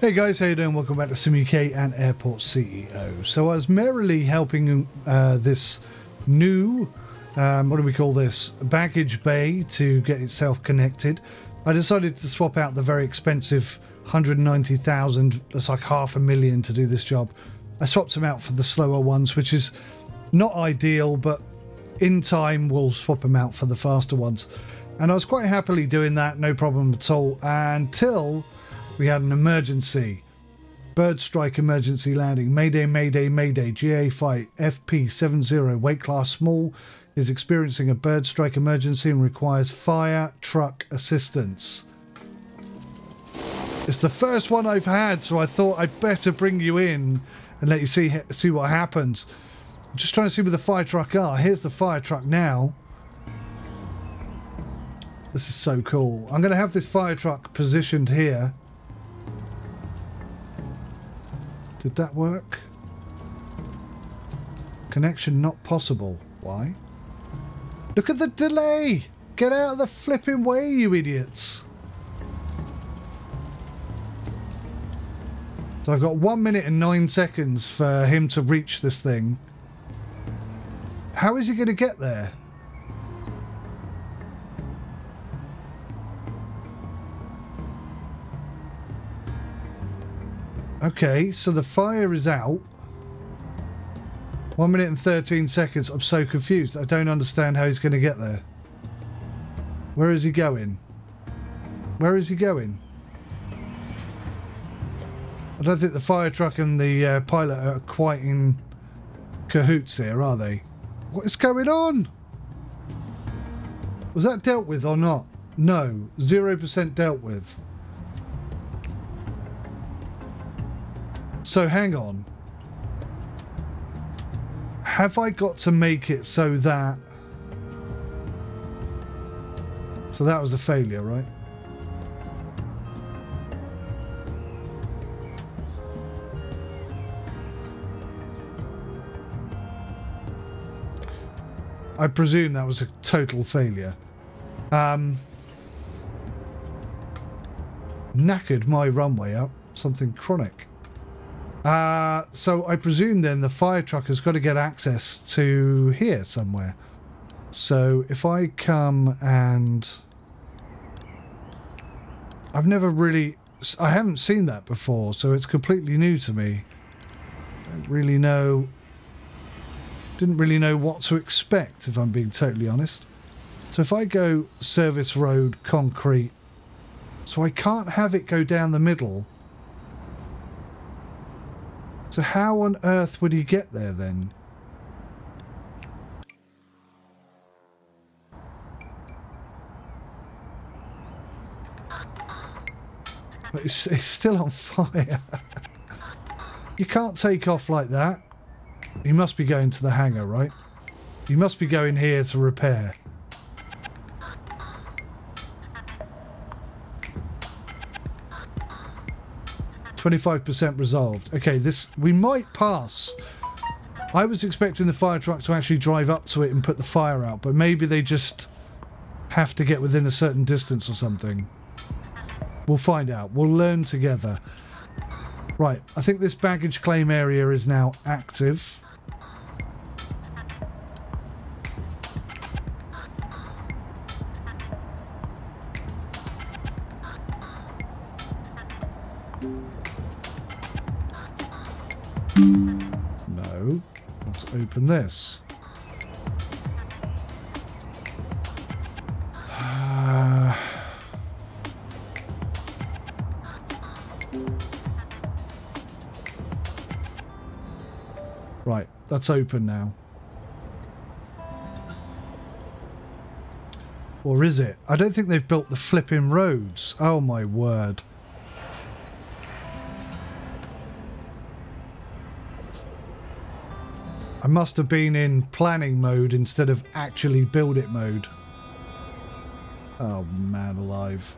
Hey guys, how you doing? Welcome back to 𝗦𝘂𝗽𝗍𝘆 and Airport CEO. So I was merrily helping this new, what do we call this, baggage bay to get itself connected. I decided to swap out the very expensive 190,000, that's like $500,000 to do this job. I swapped them out for the slower ones, which is not ideal, but in time we'll swap them out for the faster ones. And I was quite happily doing that, no problem at all, until we had an emergency. Bird strike emergency landing. Mayday, mayday, mayday. GA fight FP70 weight class small is experiencing a bird strike emergency and requires fire truck assistance. It's the first one I've had, so I thought I'd better bring you in and let you see what happens. I'm just trying to see where the fire truck are. Here's the fire truck now. This is so cool. I'm going to have this fire truck positioned here. Did that work? Connection not possible. Why? Look at the delay! Get out of the flipping way, you idiots! So I've got 1 minute and 9 seconds for him to reach this thing. How is he going to get there? Okay, so the fire is out. 1 minute and 13 seconds. I'm so confused. I don't understand how he's going to get there. Where is he going? Where is he going? I don't think the fire truck and the pilot are quite in cahoots here, are they? What is going on? Was that dealt with or not? No. 0% dealt with. So hang on. Have I got to make it so that... So that was a failure, right? I presume that was a total failure. Knackered my runway up. Something chronic. So I presume then the fire truck has got to get access to here somewhere. So if I come and... I haven't seen that before, so it's completely new to me. Didn't really know what to expect, if I'm being totally honest. So if I go service road, concrete, so I can't have it go down the middle. So how on earth would he get there then? But it's still on fire. You can't take off like that. He must be going to the hangar, right? He must be going here to repair. %resolved. Okay, we might pass. I was expecting the fire truck to actually drive up to it and put the fire out, but maybe they just have to get within a certain distance or something. We'll find out. We'll learn together. Right, I think this baggage claim area is now active. No. Let's open this. Right, that's open now. Or is it? I don't think they've built the flipping roads. Oh my word. I must have been in planning mode instead of actually build it mode. Oh man alive.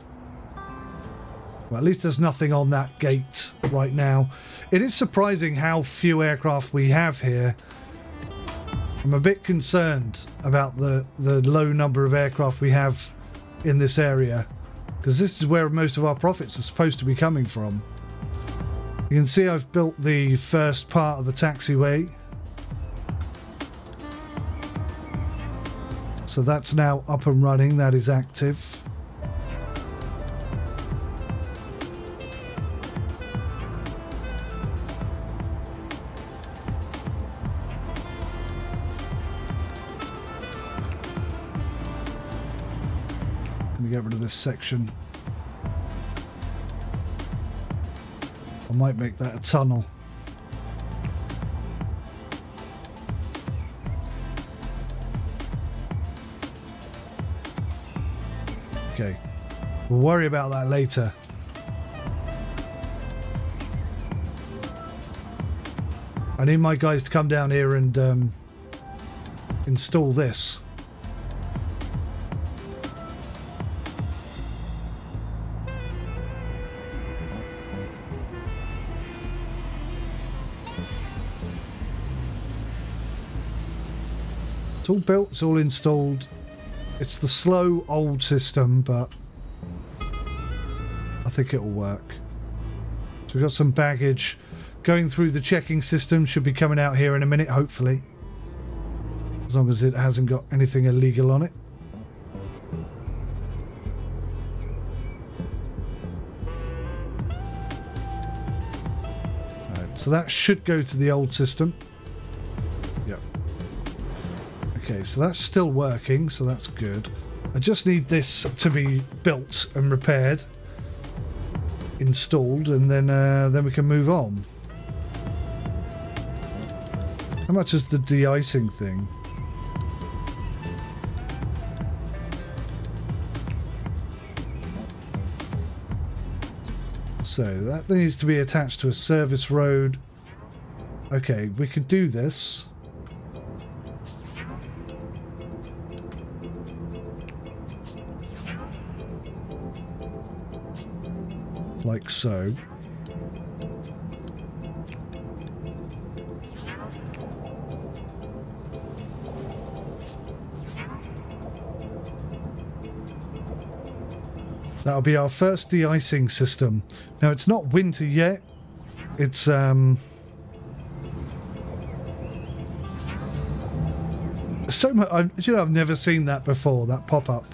Well, at least there's nothing on that gate right now. It is surprising how few aircraft we have here. I'm a bit concerned about the low number of aircraft we have in this area, because this is where most of our profits are supposed to be coming from. You can see I've built the first part of the taxiway. So that's now up and running, that is active. Let me get rid of this section. I might make that a tunnel. Okay, we'll worry about that later. I need my guys to come down here and install this. It's all built, it's all installed. It's the slow old system, but I think it'll work. So we've got some baggage going through the checking system. Should be coming out here in a minute, hopefully. As long as it hasn't got anything illegal on it. Right, so that should go to the old system. Yep. Okay, so that's still working, so that's good. I just need this to be built and repaired, installed, and then we can move on. How much is the de-icing thing? So that needs to be attached to a service road. Okay, we could do this. Like so. That'll be our first de-icing system. Now it's not winter yet. It's so much. You know, I've never seen that before. That pop-up.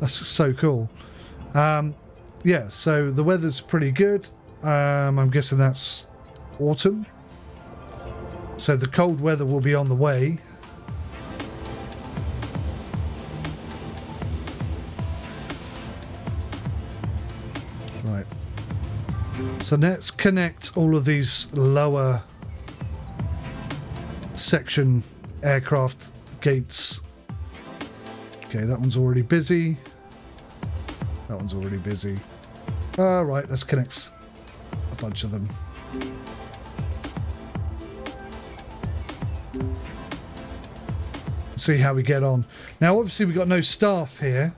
That's so cool. Yeah, so the weather's pretty good. I'm guessing that's autumn. So the cold weather will be on the way. Right. So let's connect all of these lower section aircraft gates. Okay, that one's already busy. That one's already busy. Right, let's connect a bunch of them. See how we get on. Now, obviously, we've got no staff here.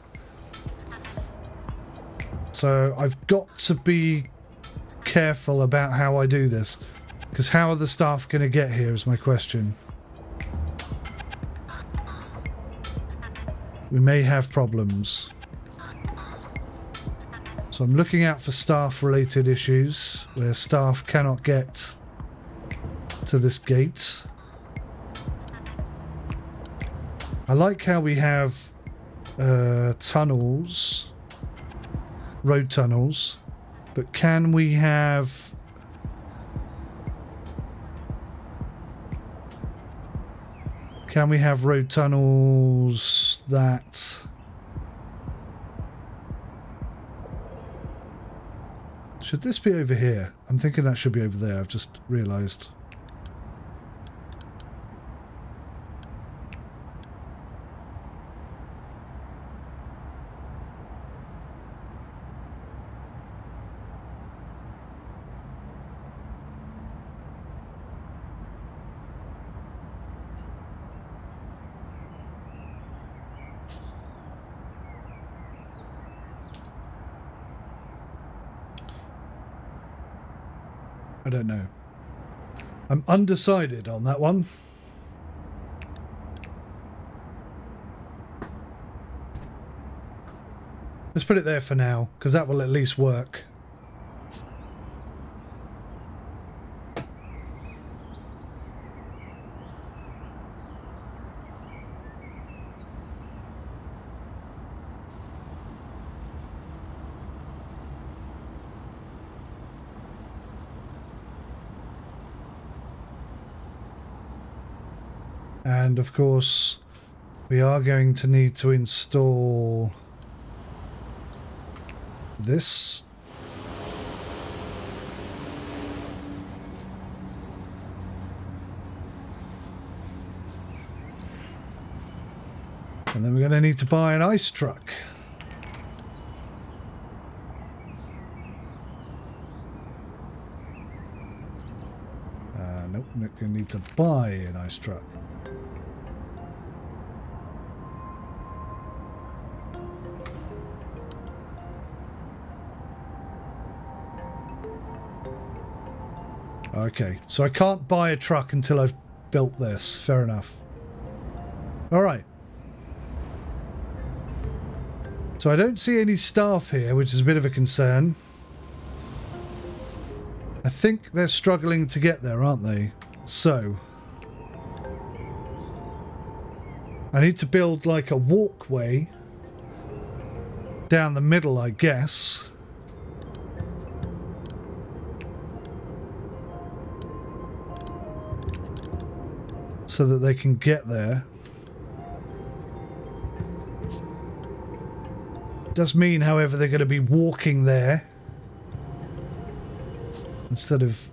So I've got to be careful about how I do this. Because how are the staff going to get here is my question. We may have problems. So I'm looking out for staff-related issues where staff cannot get to this gate. I like how we have tunnels, road tunnels, but can we have road tunnels that should this be over here? I'm thinking that should be over there. I've just realized. I don't know. I'm undecided on that one. Let's put it there for now, because that will at least work. And of course, we are going to need to install this. And then we're going to need to buy an ice truck. Nope, we're going to need to buy an ice truck. Okay, so I can't buy a truck until I've built this. Fair enough. All right. So I don't see any staff here, which is a bit of a concern. I think they're struggling to get there, aren't they? So I need to build like a walkway down the middle, I guess. So that they can get there. Does mean, however, they're going to be walking there instead of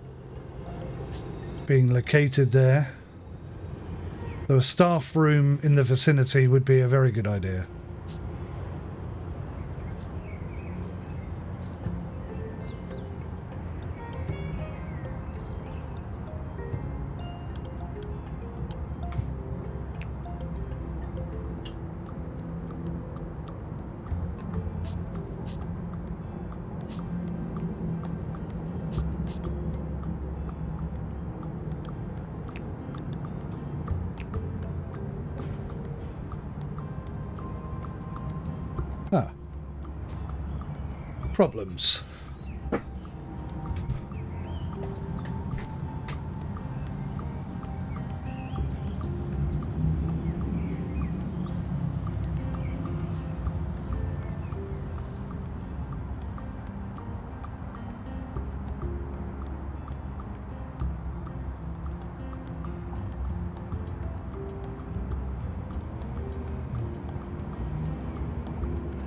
being located there. So a staff room in the vicinity would be a very good idea. Ah. Problems.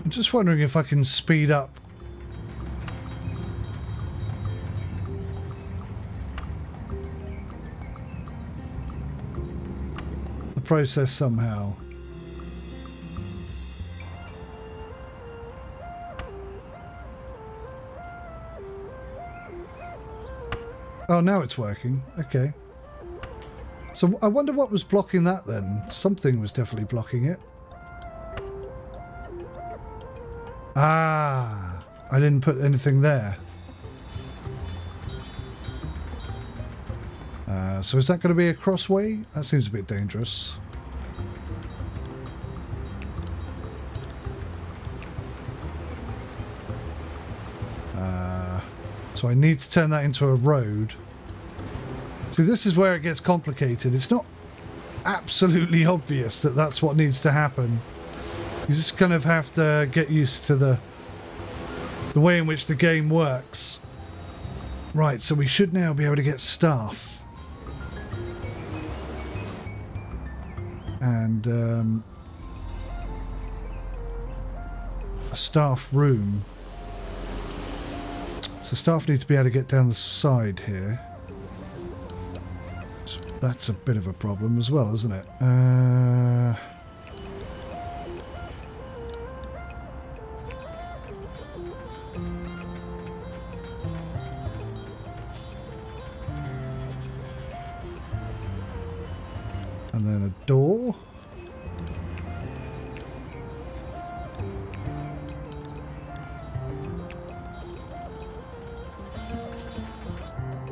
I'm just wondering if I can speed up the process somehow. Oh, now it's working. Okay. So I wonder what was blocking that then. Something was definitely blocking it. Ah, I didn't put anything there. So is that going to be a crossway? That seems a bit dangerous. So I need to turn that into a road. See, this is where it gets complicated. It's not absolutely obvious that that's what needs to happen. You just kind of have to get used to the way in which the game works. Right, so we should now be able to get staff. And a staff room. So staff need to be able to get down the side here. So that's a bit of a problem as well, isn't it? And then a door.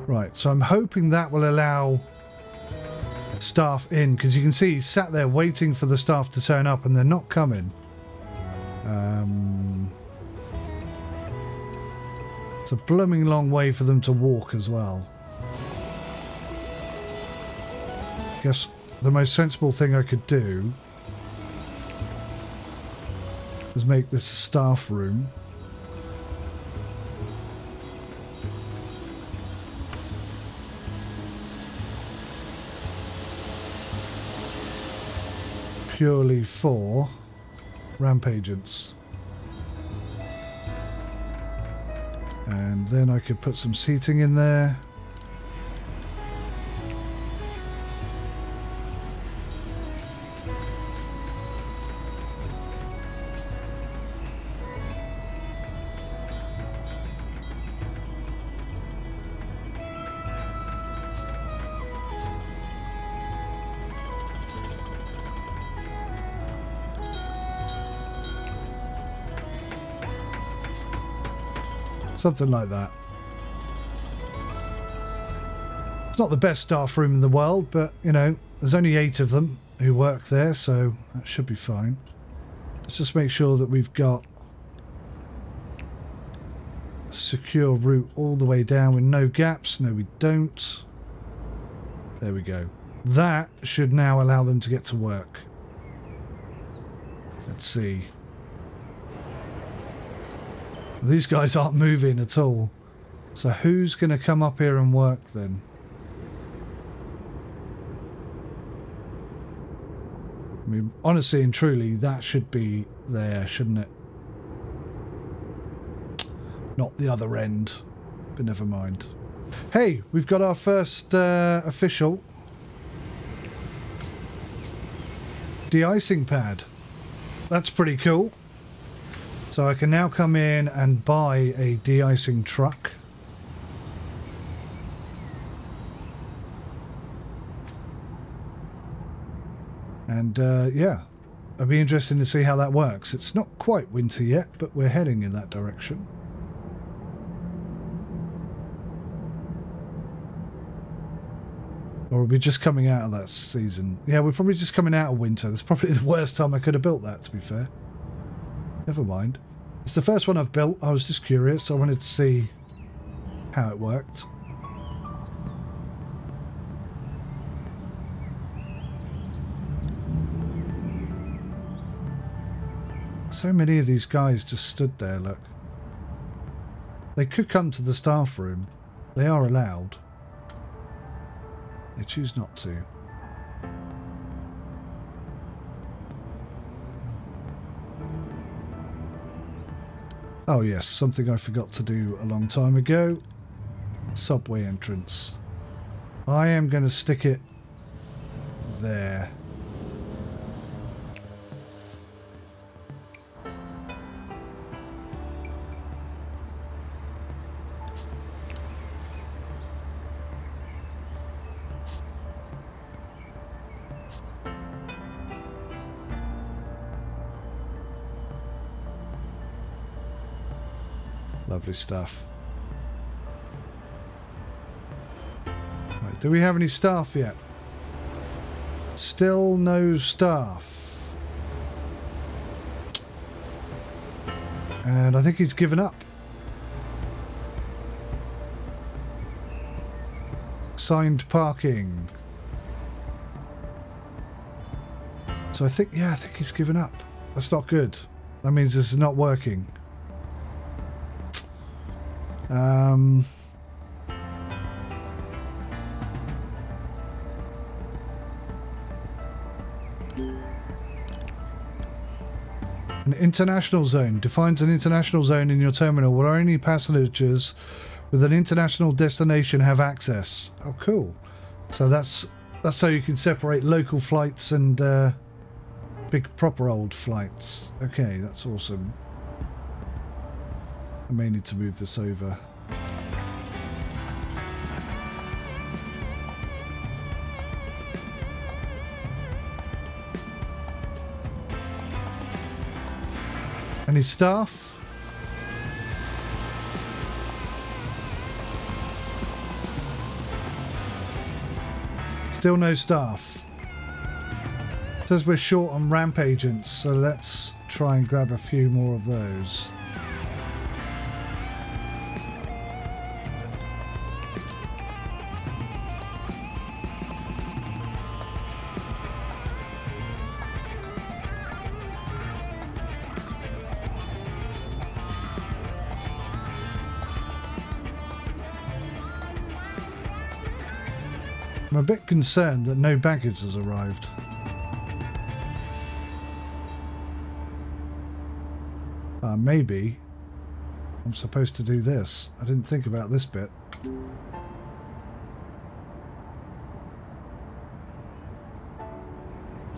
Right, so I'm hoping that will allow staff in, because you can see he's sat there waiting for the staff to turn up and they're not coming. It's a blooming long way for them to walk as well. I guess the most sensible thing I could do is make this a staff room. purely for ramp agents. And then I could put some seating in there. Something like that. It's not the best staff room in the world, but, you know, there's only 8 of them who work there, so that should be fine. Let's just make sure that we've got a secure route all the way down with no gaps. No, we don't. There we go. That should now allow them to get to work. Let's see. These guys aren't moving at all. So who's going to come up here and work then? I mean, honestly and truly, that should be there, shouldn't it? Not the other end. But never mind. Hey, we've got our first official de-icing pad. That's pretty cool. So I can now come in and buy a de-icing truck. And yeah, it'll be interesting to see how that works. It's not quite winter yet, but we're heading in that direction. Or are we just coming out of that season? Yeah, we're probably just coming out of winter. That's probably the worst time I could have built that, to be fair. Never mind. It's the first one I've built. I was just curious. I wanted to see how it worked. So many of these guys just stood there, look. They could come to the staff room. They are allowed. They choose not to. Oh yes, something I forgot to do a long time ago. Subway entrance. I am going to stick it there. Lovely stuff. Right, do we have any staff yet? Still no staff. And I think he's given up. Signed parking. So I think, yeah, I think he's given up. That's not good. That means this is not working. An international zone defines an international zone in your terminal where only passengers with an international destination have access. Oh, cool. So that's so you can separate local flights and big proper old flights. Okay, that's awesome. I may need to move this over. Any staff? Still no staff. Says we're short on ramp agents, so let's try and grab a few more of those. I'm a bit concerned that no baggage has arrived. Maybe I'm supposed to do this. I didn't think about this bit.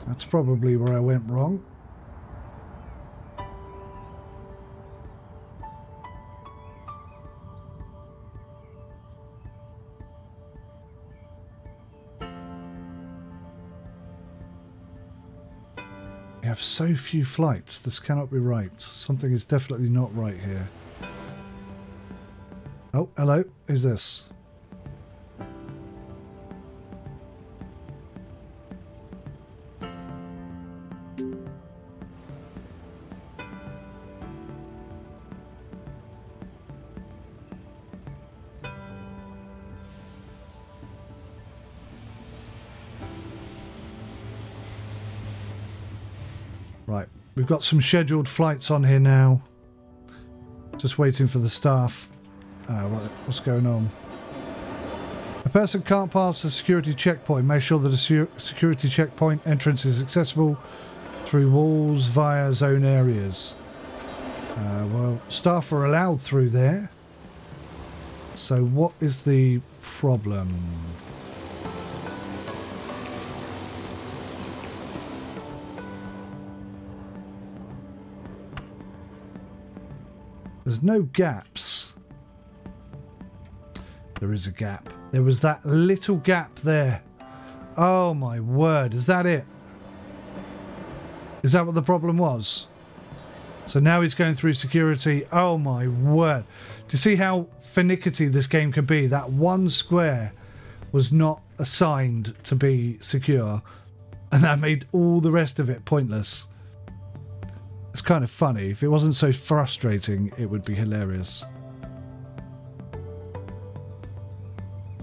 That's probably where I went wrong. We have so few flights. This cannot be right. Something is definitely not right here. Oh, hello. Who's this? Right, we've got some scheduled flights on here now. Just waiting for the staff. Right, what's going on? A person can't pass a security checkpoint. Make sure that a security checkpoint entrance is accessible through walls via zone areas. Well, staff are allowed through there. So what is the problem? There's no gaps. There is a gap. There was that little gap there. Oh my word, is that it? Is that what the problem was? So now he's going through security. Oh my word. Do you see how finicky this game can be? That one square was not assigned to be secure, and that made all the rest of it pointless. It's kind of funny. If it wasn't so frustrating, it would be hilarious.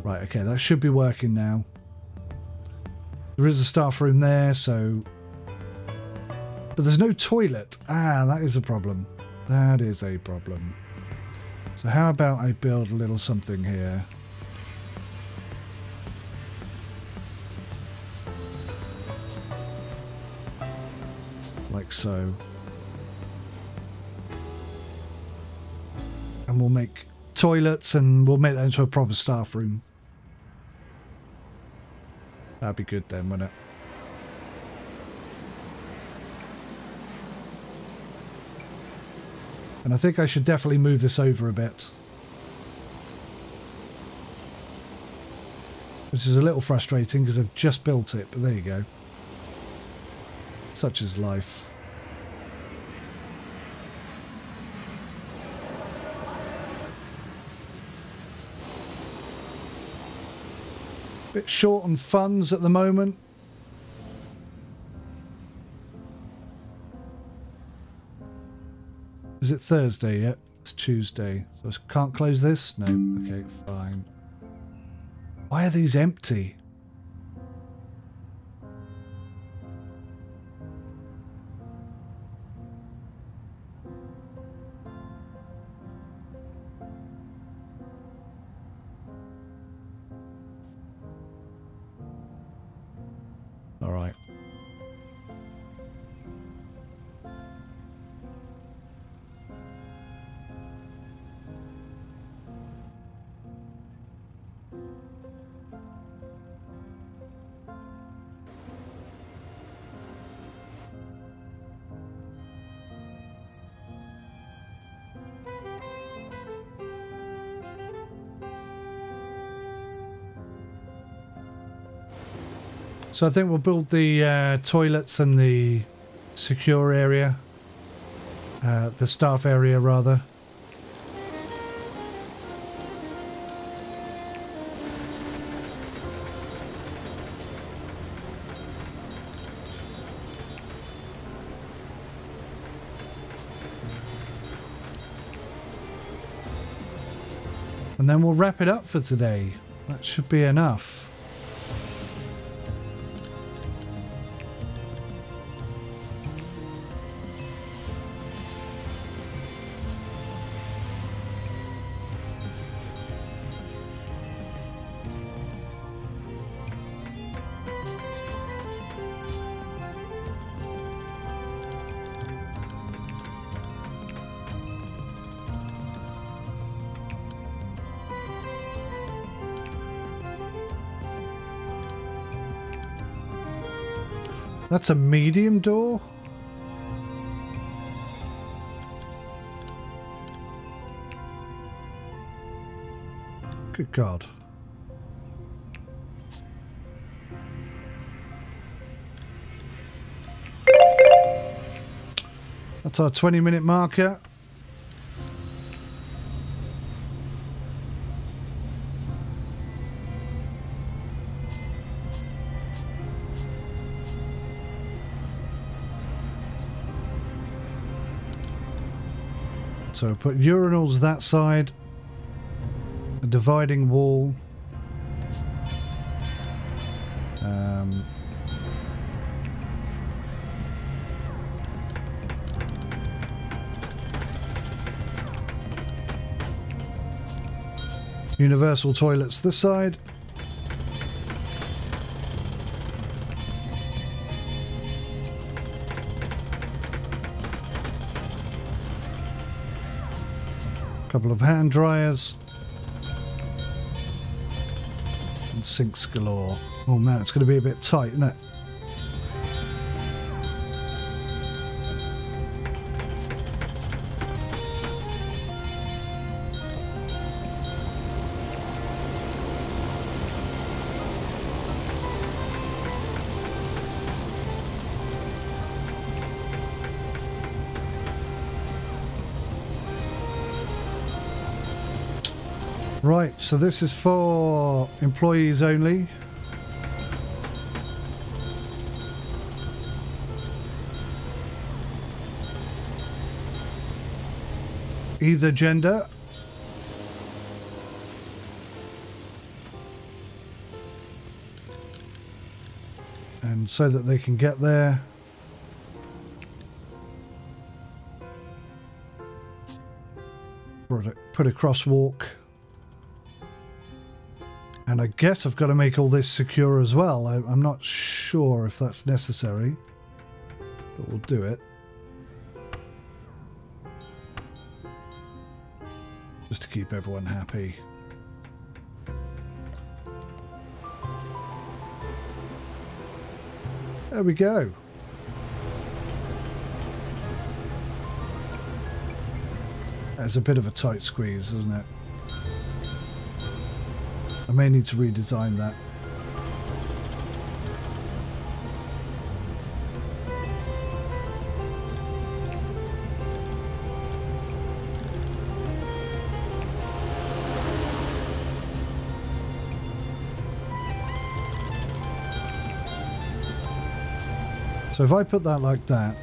Right, okay, that should be working now. There is a staff room there, so... But there's no toilet. Ah, that is a problem. That is a problem. So how about I build a little something here? Like so. And we'll make toilets and we'll make that into a proper staff room. That'd be good then, wouldn't it? And I think I should definitely move this over a bit. Which is a little frustrating because I've just built it, but there you go. Such is life. Bit short on funds at the moment. Is it Thursday yet? It's Tuesday. So I can't close this? No. Okay, fine. Why are these empty? All right. So I think we'll build the toilets and the secure area, the staff area rather. And then we'll wrap it up for today. That should be enough. That's a medium door? Good God. That's our 20-minute marker. So put urinals that side, a dividing wall. Universal toilets this side. Couple of hand dryers. And sinks galore. Oh man, it's going to be a bit tight, isn't it? Right, so this is for employees only. Either gender. And so that they can get there. Put a crosswalk. And I guess I've got to make all this secure as well. I'm not sure if that's necessary, but we'll do it. Just to keep everyone happy. There we go. That's a bit of a tight squeeze, isn't it? I may need to redesign that. So if I put that like that,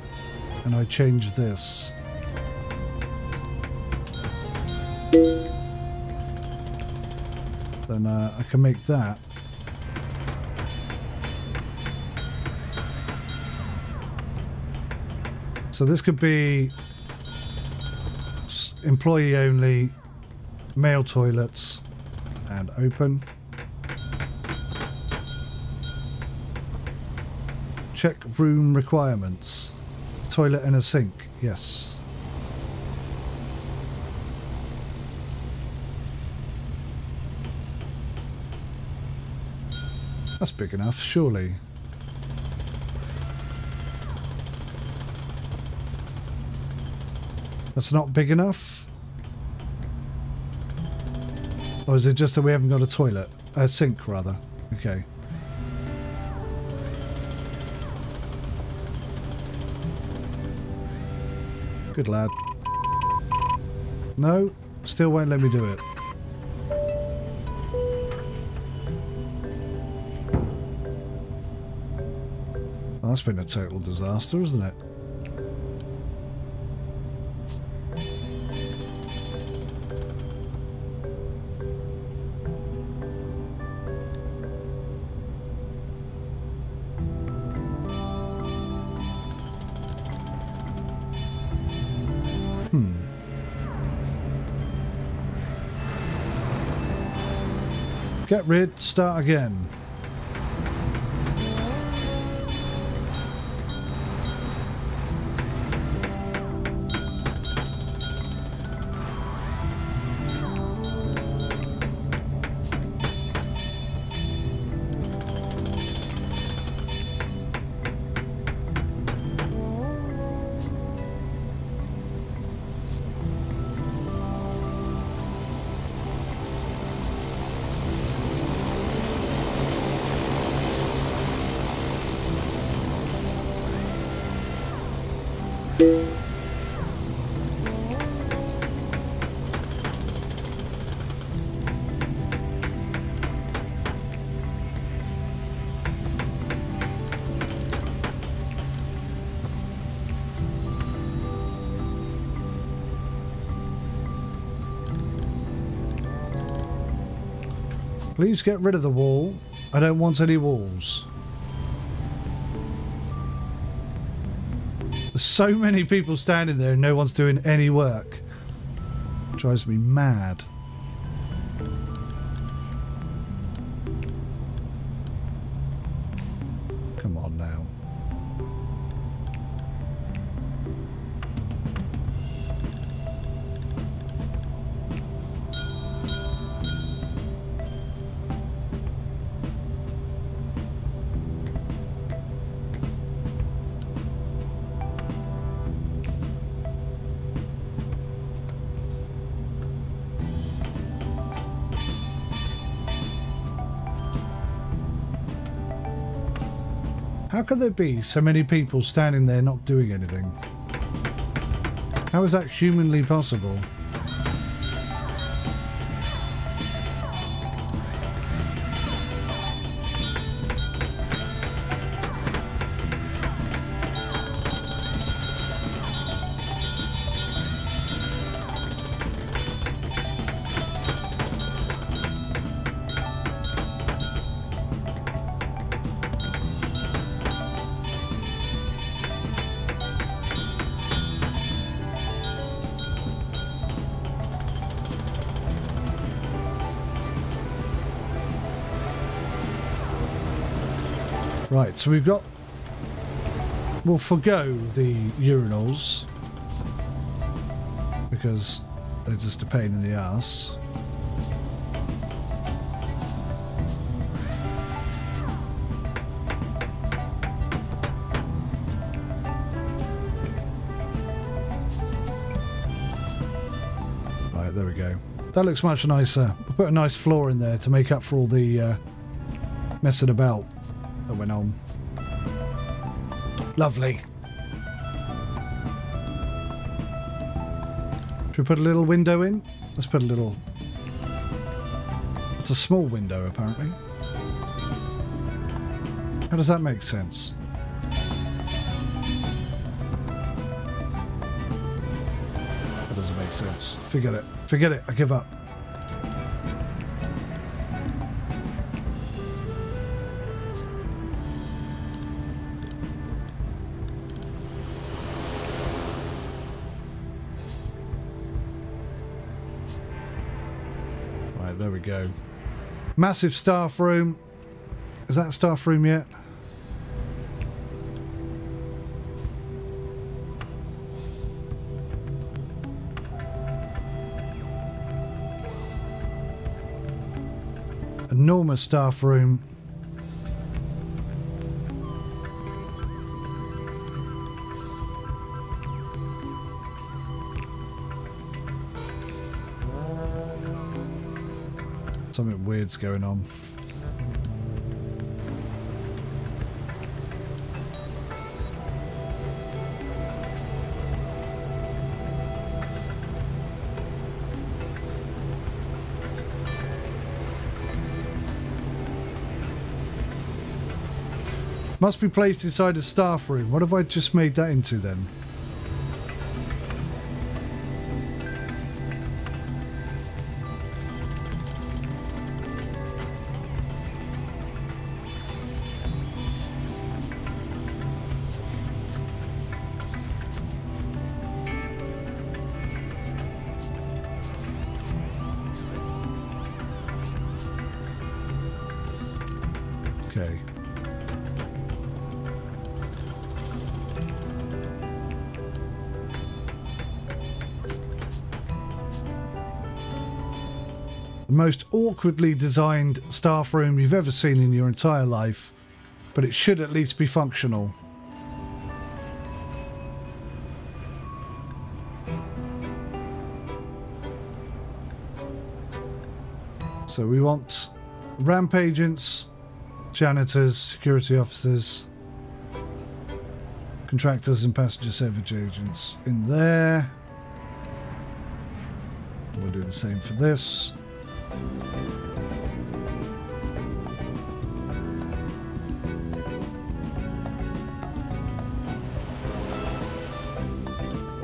and I change this, then I can make that. So this could be employee only, male toilets, and open. Check room requirements. Toilet and a sink, yes. That's big enough, surely. That's not big enough? Or is it just that we haven't got a toilet? A sink, rather. Okay. Good lad. No, still won't let me do it. Well, that's been a total disaster, isn't it? Get rid, start again. Please get rid of the wall. I don't want any walls. There's so many people standing there and no one's doing any work. It drives me mad. Come on now. How could there be so many people standing there not doing anything? How is that humanly possible? Right, so we've got... We'll forgo the urinals because they're just a pain in the arse. Right, there we go. That looks much nicer. We'll put a nice floor in there to make up for all the messing about that went on. Lovely. Should we put a little window in? Let's put a little... It's a small window, apparently. How does that make sense? That doesn't make sense. Forget it. Forget it. I give up. There we go. Massive staff room. Is that a staff room yet? Enormous staff room. Something weird's going on. Must be placed inside a staff room. What have I just made that into then? Okay. The most awkwardly designed staff room you've ever seen in your entire life, but it should at least be functional. So we want ramp agents, janitors, security officers, Contractors and passenger service agents in there. We'll do the same for this.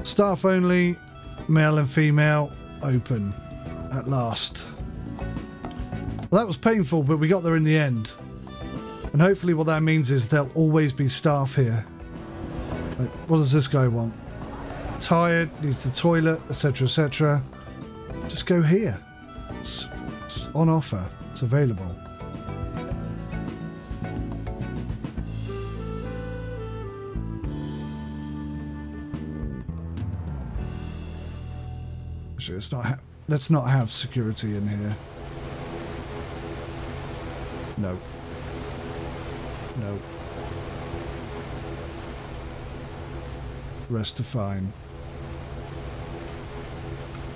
Staff only, male and female, open at last. Well, that was painful, but we got there in the end. And hopefully what that means is there'll always be staff here. Like, what does this guy want? Tired, needs the toilet, etc, etc. Just go here. It's on offer. It's available. Actually, let's not have security in here. No. No. Rest are fine.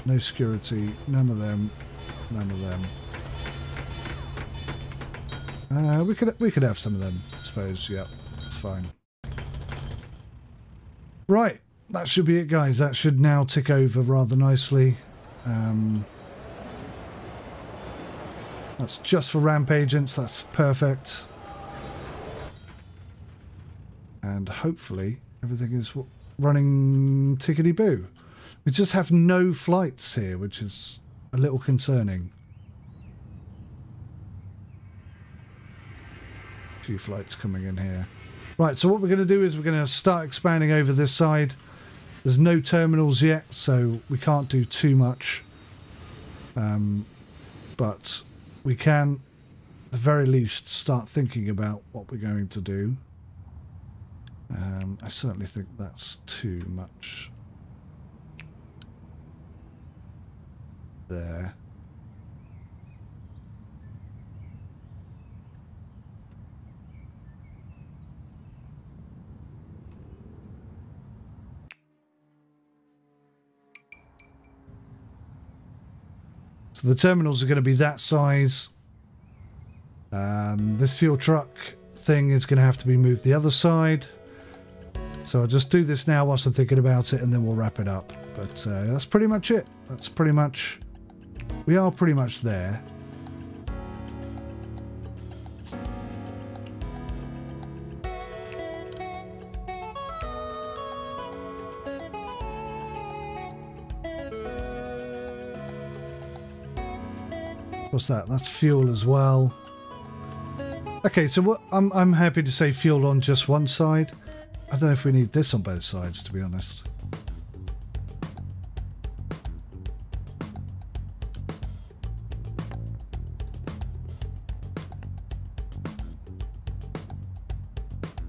No security. None of them. None of them. We could have some of them, I suppose. Yeah, it's fine. Right, that should be it, guys. That should now tick over rather nicely. That's just for ramp agents. That's perfect. And hopefully everything is running tickety-boo. We just have no flights here, which is a little concerning. A few flights coming in here. Right, so what we're going to do is we're going to start expanding over this side. There's no terminals yet, so we can't do too much. But we can, at the very least, start thinking about what we're going to do. I certainly think that's too much there. So the terminals are going to be that size. This fuel truck thing is going to have to be moved the other side. So I'll just do this now whilst I'm thinking about it, and then we'll wrap it up. But that's pretty much it. That's pretty much... We are pretty much there. What's that? That's fuel as well. Okay, so what, I'm happy to say fuel on just one side. I don't know if we need this on both sides, to be honest.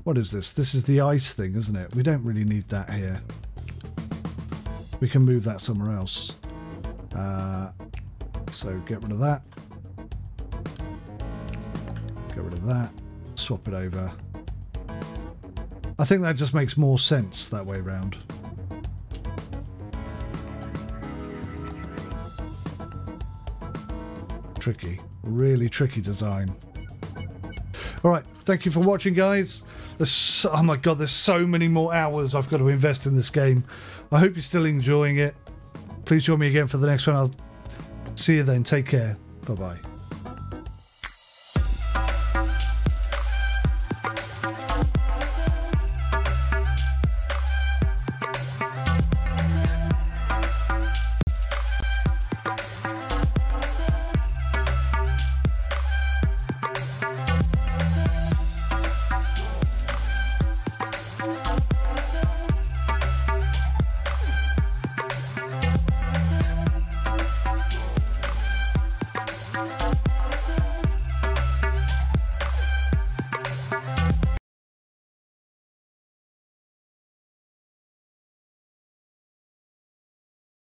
What is this? This is the ice thing, isn't it? We don't really need that here. We can move that somewhere else. So get rid of that. Get rid of that. Swap it over. I think that just makes more sense that way round. Tricky. Really tricky design. Alright, thank you for watching, guys. Oh my god, there's so many more hours I've got to invest in this game. I hope you're still enjoying it. Please join me again for the next one. I'll see you then. Take care. Bye-bye.